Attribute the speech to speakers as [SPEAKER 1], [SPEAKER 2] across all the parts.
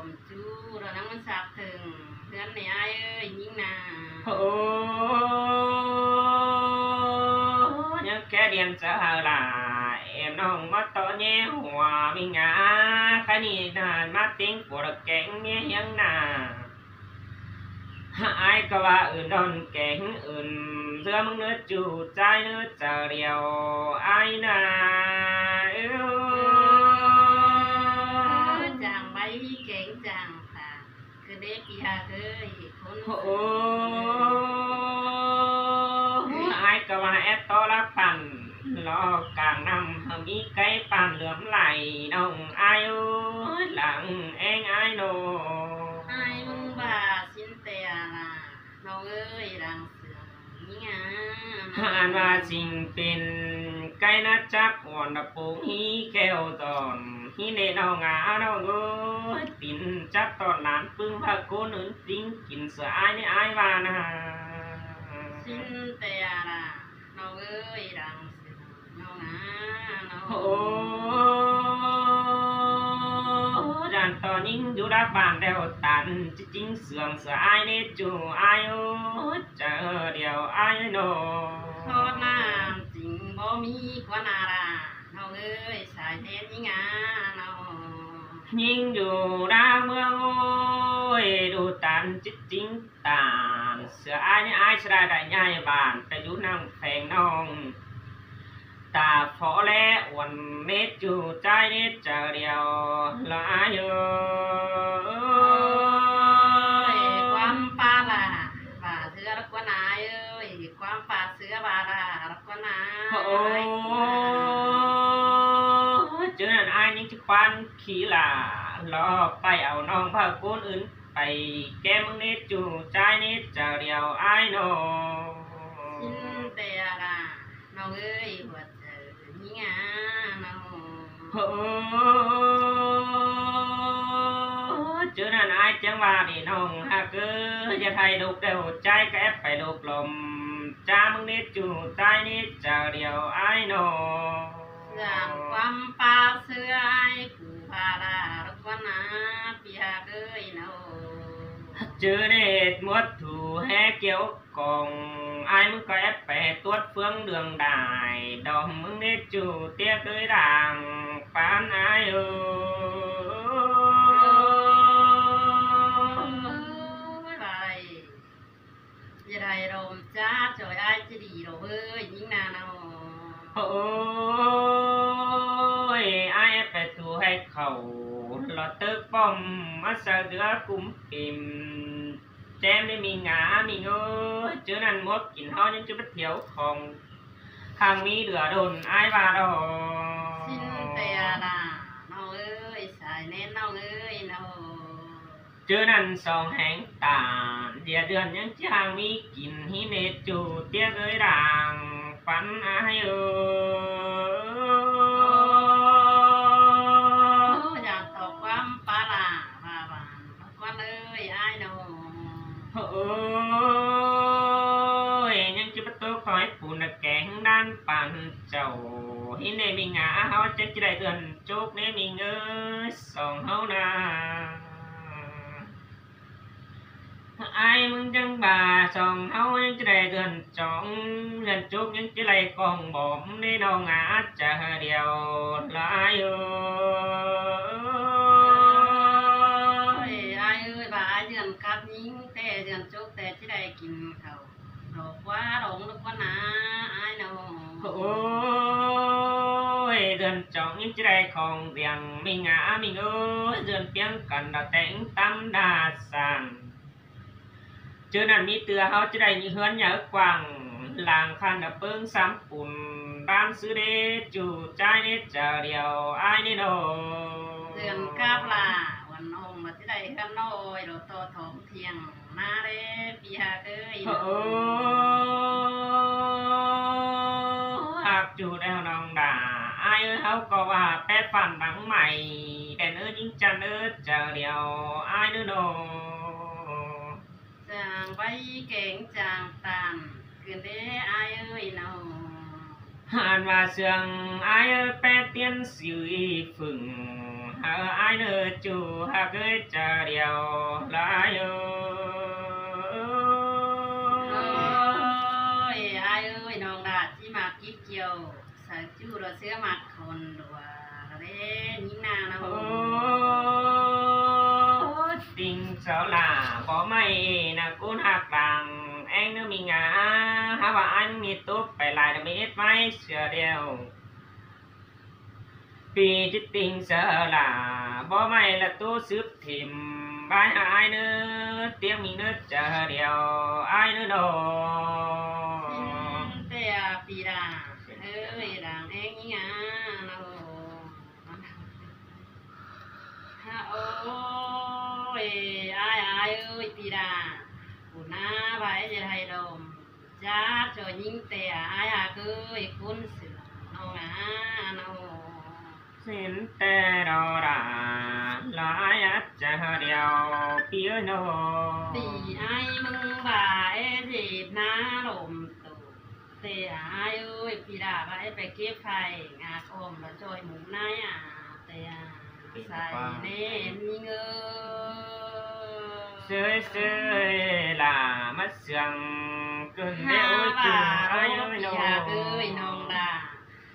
[SPEAKER 1] มจูเรานั่งมันสักถึงเพื่อนในไอ้เอ้ยยิ่งนา
[SPEAKER 2] โอ้ยังแค่เรียนจะลาเอ็มน้องมาต่อแย่หัวมีงาแค่นี้นานมาติ้งปวดแกงเมียยังนาไอ้ก็ว่าอื่นโดนแกงอื่นเสื้อมึงเนื้อจูใจเนื้อเจอเดียวไอ้นา
[SPEAKER 1] จางใบเก่งจางค่ะคือเด็กยาเอ้ยคน
[SPEAKER 2] โอ้ไอ้ก็ว่าแอดโตละปันรอกลางนำมีไก่ปันเหลื่อมไหลน้องไอ้หลังเองไอ้โน
[SPEAKER 1] ไอ้มึงบ้าสินเตียล่ะน้องเอ้ยรังเสือนี่งา
[SPEAKER 2] อ่านว่าสิ่งเป็นไก่นะจักอ่อนปูฮีแก้วตอนฮีเนน้องอาน้องตินจักตอนหลานปึ้งพระโกนึนติ้งกินเสือไอ้นี่ไอ้วานะ
[SPEAKER 1] สินเตียล่ะน้องเอ้ยรังเสือน้องอาน้อง
[SPEAKER 2] โอ้จานตอนยิ่งอยู่รักบ้านแล้วตันจริงเสื่องเสือไอ้นี่จูไอ้เจอเดียวไอ้โน
[SPEAKER 1] ทอดน้ำจริงบ่มีกว่านาราน้องเอ้ยสายเทนยิ่งาน้อง
[SPEAKER 2] ยิ่งอยู่รักเมืองโอ้ยดูตันจริงตานเสือไอ้นี่ไอ้สลายได้ง่ายบ้านแต่อยู่น้ำแฝงน้องตาพอแล้ววันเม็ดจูใจเน็ดเจอเดียวละไอ้
[SPEAKER 1] ความปลาล่ะว่าเสือรักกว่านาเอ้ยความปลาเสือบาล่ะรักกว่านา
[SPEAKER 2] โอ้เจอนั่นไอ้ยังจะควันขี้ล่ะรอไปเอาน้องพาคนอื่นไปแก้มึงเน็ดจูใจเน็ดเจอเดียวไอ้โน
[SPEAKER 1] สินเตียล่ะน้องเอ้ยหัวเจอยิ่งาน้อง
[SPEAKER 2] โอ้เจอนั่นไอ้จังว่าดีน้องหากจะไทยลูกเดียวใจแกไปลูกลมจ้ามึงเน็ดจูใจเน็ดเจอเดียวไอ้โน
[SPEAKER 1] เรื่องความปลาเสือไอ้ผู้พาล่ะรักกว่านาพี่หาเอ้ยน้อง
[SPEAKER 2] เจอเด็ดมดถูแห่เกี่ยวกองไอ้มึงก็แอบไปตรวจเฟืองเดืองได้ดอกมึงเน็ดจูเตี้ยเกยด่างปานไอ้
[SPEAKER 1] จะได้รมจ้าจอยไอ้จะดีเราเอ้ยยิ่งนานเอา
[SPEAKER 2] โอ้ยไอ้ไปถูให้เขาหลอดตึกป้อมมาเสือกุมปิมแจมได้มีงามีเงยเจอนั่นมดกินเฮายังจะไปเที่ยวของทางมีเดือดนไอ้บาดอ
[SPEAKER 1] สินเตียล่ะน้องเอ้ยสายเน้นน้องเอ้ยน้อง
[SPEAKER 2] เจอนั่นสองแหงตาเดียเดือนยังจางมีกินฮิเนจูเตี้ยเอ้ยด่างฝันไอ้
[SPEAKER 1] อยากตกความปลาล่ะว่าบ้านกว่าเลยไอ้น้อง
[SPEAKER 2] โอ้ยยังจะประตูคอยปูนแกงด้านปันเจ้าฮิเนมีงาเฮาจะได้เดือนจุกเนมีเงยสองเฮานาไอ้มึงจังบ่าสองเฮายังจะได้เดือนจองเดือนจุกยังจะได้กองบ่มในดองอาจะเดียวลาย
[SPEAKER 1] ไอ้เอ้ยบ่าเดือนกับยิงแต่เดือนจุกแต่ที่ได้กินเขาดอกว่าดงลูกว่านาไอ้น้อง
[SPEAKER 2] โอ้ยเดือนจองยังจะได้ของเบียงมีงามีเงยเดือนเพียงกันดาแต่งตั้มดาสันเจอนั่นมีเตือเขาจะได้มีเฮือนใหญ่กว้างลางคันเปิ้งซ้ำปุ่นบ้านซื้อเดจูใจเนเจอเดียวไอ้นี่โน
[SPEAKER 1] เดือนกับล่ะวันองมาที่ได้กันน้อยเราโตถมเทียงมาเด้พี่หาเอ้ย
[SPEAKER 2] โอ้หักจูแล้วน้องด่าไอ้เขาก็ว่าแป๊ฝันบังใหม่แต่เนื้อยิ่งจันเนื้อเจอเดียวไอ้นี่โน
[SPEAKER 1] จางใบเก่งจางตันคืนเด้ไอ้เอ้ยน้อง
[SPEAKER 2] hàn và sương ai bé tiên suy phừng ai nữa chủ cái chờ điều lại
[SPEAKER 1] ơi ai ơi nong đạt chỉ mặc chiếc chiều sợ chú rồi sữa mặc hồn đùa đấy những nào nào
[SPEAKER 2] tình sợ là có mày là cún hạt vàng anh nữa mình hả và anh thì tốt phải lại là biết vai sửa điều vì chứ tình sợ là bố mày là tôi xếp thìm bài ai nữa tiếng mình nữa chờ điều ai nữa đâu
[SPEAKER 1] tè pì đà ơi đàng em nhí ngà nào ha ôi ai ơi pì đà của na bài gì hay đâu cha cho những tè ai ơi cuốn sữa nào nào
[SPEAKER 2] xin tè đò đà lại chờ điều phía nô
[SPEAKER 1] thì ai mừng bà ấy dịp ná lồm tụ thì ai ơi thì đã bà ấy phải kiếp phải ngà ôm và trôi mũ nái thì xài nên ngơ
[SPEAKER 2] sơi sơi là mất sương cơn đeo chùm ai ơi
[SPEAKER 1] ơi nông đà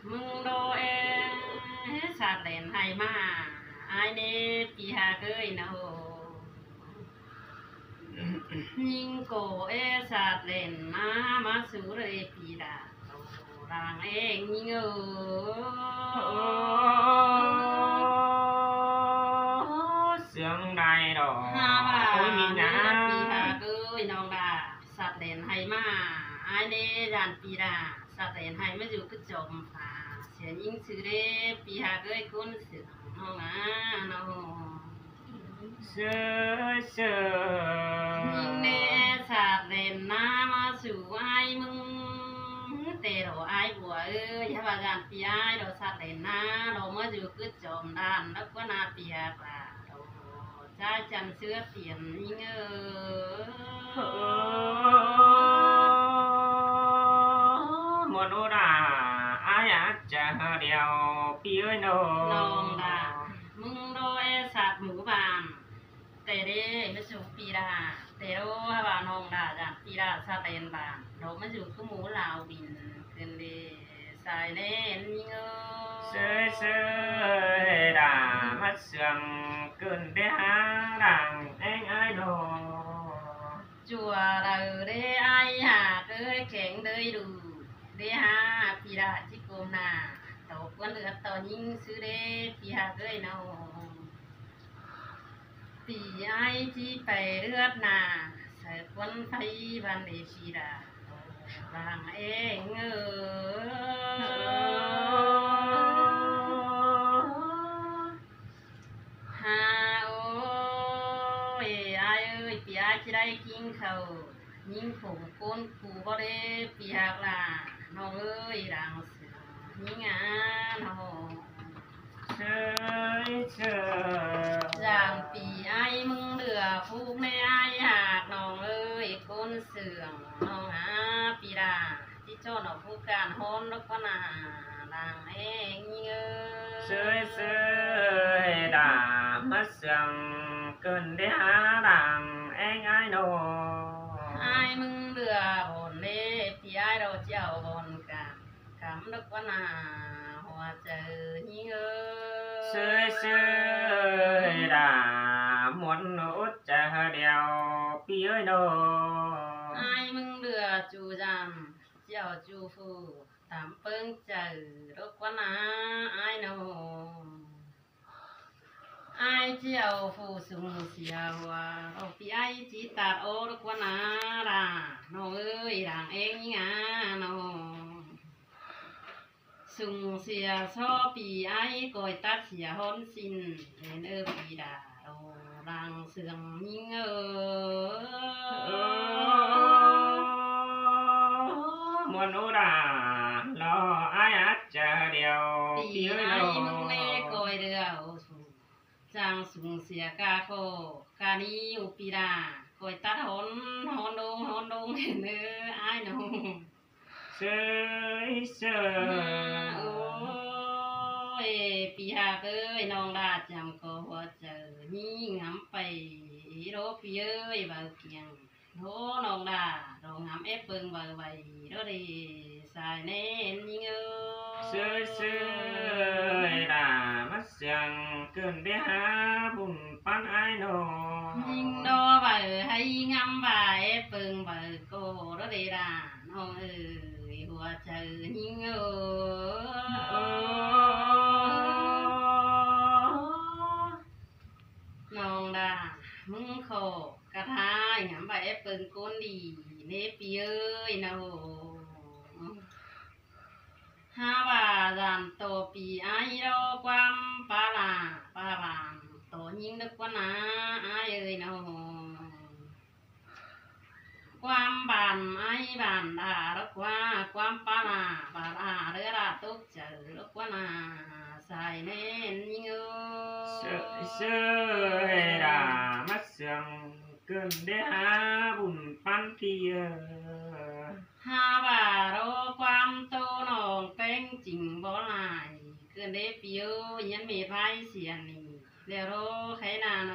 [SPEAKER 1] mừng đô em sạt đèn hay mà ai nê pì hà ơi nào nhưng cổ e sạt lên má sú rồi pì đà rằng em như
[SPEAKER 2] sương đài đỏ
[SPEAKER 1] ôi mình đã pì hà ơi nong đà sạt lên hay mà ai nê dàn pì đà sạt lên hay mới dù cứ chồng phà sẽ những sự đê pì hà ơi con sự nong nào
[SPEAKER 2] sơi sơi
[SPEAKER 1] nhưng nè sạt lên mà sủ ai mừng tê đồ ai bùa ơi ha bà gàn pì ai đồ sạt lên đồ mới dù cứ chồm đàn nó có na pì hà bà đồ cha chăn sữa tiền nhưng
[SPEAKER 2] một ô đà ai chờ điều pì ơi
[SPEAKER 1] nong đà mừng đô e sạt mũ bàn tê đê mới sủ pì đà tê đô ha bà nong đà gàn pì đà sạt lên bàn đồ mới dù cứ mũ lào bìnhขึ้นđi xài lên nhưng
[SPEAKER 2] sơi sơi đà mất sương cơn đế há đàng anh ai đồ
[SPEAKER 1] chùa đầu đế ai hà cứ kẹn đời đủ đế hà pì đà chỉ cùng nà tổ quân lượt tổ nhưng sư đế pì hà cười nào pì ai chỉ phải lướt nà sợ quân phải văn để pì đà vàng em ha ôi ai ơi pì ai chỉ đây kinh khẩu nhưng phụng côn phù bao đê pì hạc là nó ơi đang nhưng nó
[SPEAKER 2] sơi sơi
[SPEAKER 1] rằng pì ai mừng lửa phúc nê ai hạc nó ơi côn sườn nó pì đà chỉ cho nó phúc càn hôn nó có là đang em
[SPEAKER 2] sơi sơi đà mất sương cơn đế há đàng anh ai đồ
[SPEAKER 1] ai mừng lửa hồn lê pì ai đâu chèo hồn cảm nó có là hòa chờ như
[SPEAKER 2] sơi sơi đà muốn nốt chờ đèo pì ơi đồ
[SPEAKER 1] ai mừng lửa chủ giảm chèo chủ phù tạm phương chờ đâu có là ai đâu ai chèo phù sùng chèo đâu pì ai chỉ tạt ô đâu có là nó ơi đàng em nhá nó sùng xìa so pì ai coi tát xìa hôn xin đến pì đà đồ đang sương nhưng
[SPEAKER 2] muốn ô đà lo ai chờ điều
[SPEAKER 1] pì ai mừng lê coi đều sang sùng xìa ca khô ca ni pì đà coi tát hôn đông đến ai đâu
[SPEAKER 2] sơi sơi
[SPEAKER 1] ôi pì hà ơi nong đà chẳng có พี่เอ้ยบ่าวเกียงโหน้องดาดองหำเอฟเปิงบ่าวใบโดดีสายเน้นยิงเอ้ย
[SPEAKER 2] sơi là mắt xiang cơn bé há bùn pan ai nô
[SPEAKER 1] ยิงดอบ่าวให้งำบ่าวเอฟเปิงบ่าวโกโดดีดาน้องเอ้ยหัวใจยิงเอ้ย น้องดามึงโคกระทายหำใบเอเปิงก้นดีเนปีเอ้ยนะโหฮาว่าจันโตปีไอโรความปาลาปาบางโตยิ่งนึกว่านาไอเอ้ยนะโหความบานไอบานดารักว่าความปาลาปาลาเรือราตุกเจอรักว่านาใส่เน้นยิ่งเอ้ย
[SPEAKER 2] sơi là mắt xiang cơn bé há bùn pan kia
[SPEAKER 1] ฮาว่าเราความโตน้องเป็นจริงบ่หลายเกินได้เปียวยันมีไผเสียนี่แล้วเราใครนาโน